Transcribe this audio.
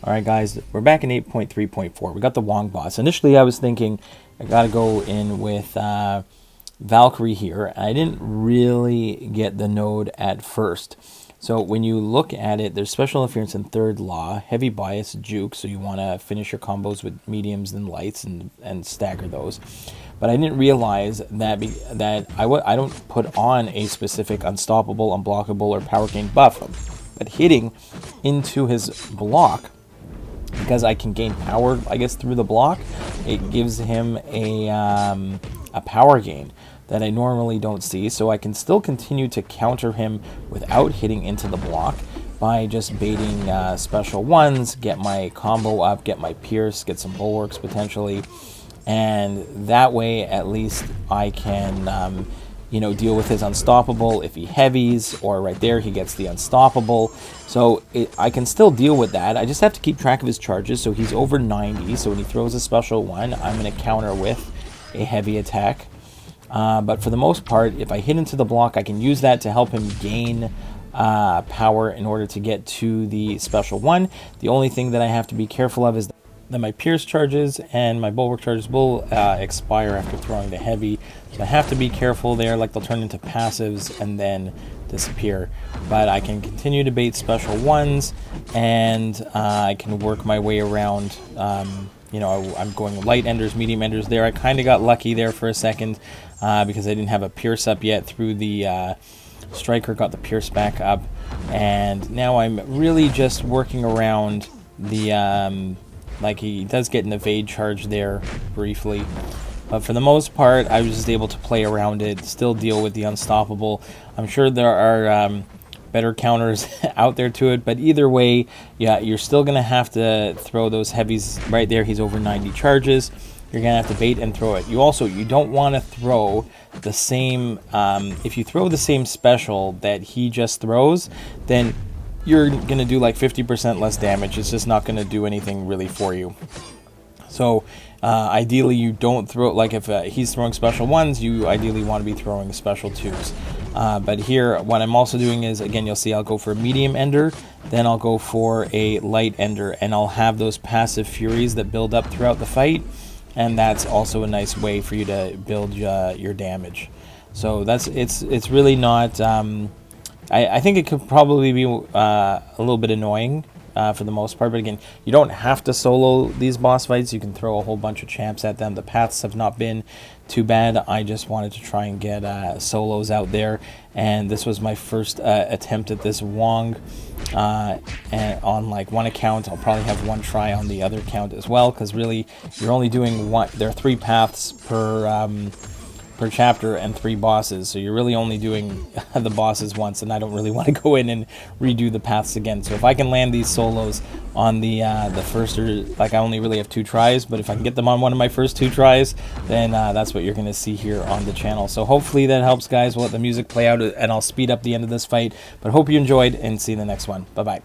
Alright guys, we're back in 8.3.4. We got the Wong boss. Initially I was thinking I gotta go in with Valkyrie here. I didn't really get the node at first. So when you look at it, there's special interference in third law, heavy bias, juke, so you want to finish your combos with mediums and lights and stagger those. But I didn't realize that I don't put on a specific unstoppable, unblockable, or power gain buff. But hitting into his block, because I can gain power, I guess, through the block, it gives him a power gain that I normally don't see. So I can still continue to counter him without hitting into the block by just baiting special ones, get my combo up, get my pierce, get some bulwarks potentially. And that way, at least, I can deal with his unstoppable if he heavies, or right there he gets the unstoppable. So I can still deal with that. I just have to keep track of his charges. So he's over 90, so when he throws a special one, I'm going to counter with a heavy attack. But for the most part, if I hit into the block, I can use that to help him gain power in order to get to the special one. The only thing that I have to be careful of is that my pierce charges and my bulwark charges will expire after throwing the heavy. So I have to be careful there, like they'll turn into passives and then disappear. But I can continue to bait special ones, and I can work my way around. I'm going light enders, medium enders there. I kind of got lucky there for a second because I didn't have a pierce up yet through the striker, got the pierce back up. And now I'm really just working around the... like he does get an evade charge there briefly. But for the most part, I was just able to play around it, still deal with the unstoppable. I'm sure there are better counters out there to it, but either way, yeah, you're still going to have to throw those heavies right there. He's over 90 charges. You're going to have to bait and throw it. You don't want to throw the same, if you throw the same special that he just throws, then you're going to do like 50% less damage. It's just not going to do anything really for you. So ideally you don't throw, like if he's throwing special ones, you ideally want to be throwing special twos. But here what I'm also doing is, again, you'll see I'll go for a medium ender, then I'll go for a light ender, and I'll have those passive furies that build up throughout the fight, and that's also a nice way for you to build your damage. So it's really not... I think it could probably be a little bit annoying for the most part, but again, you don't have to solo these boss fights. You can throw a whole bunch of champs at them. The paths have not been too bad. I just wanted to try and get solos out there, and this was my first attempt at this Wong, and on like one account. I'll probably have one try on the other account as well, because really you're only doing one. There are 3 paths per chapter and 3 bosses, so you're really only doing the bosses once, and I don't really want to go in and redo the paths again. So if I can land these solos on the first, or like I only really have 2 tries, but if I can get them on one of my first 2 tries, then that's what you're going to see here on the channel. So hopefully that helps, guys. We'll let the music play out, and I'll speed up the end of this fight, but hope you enjoyed, and see you in the next one. Bye bye.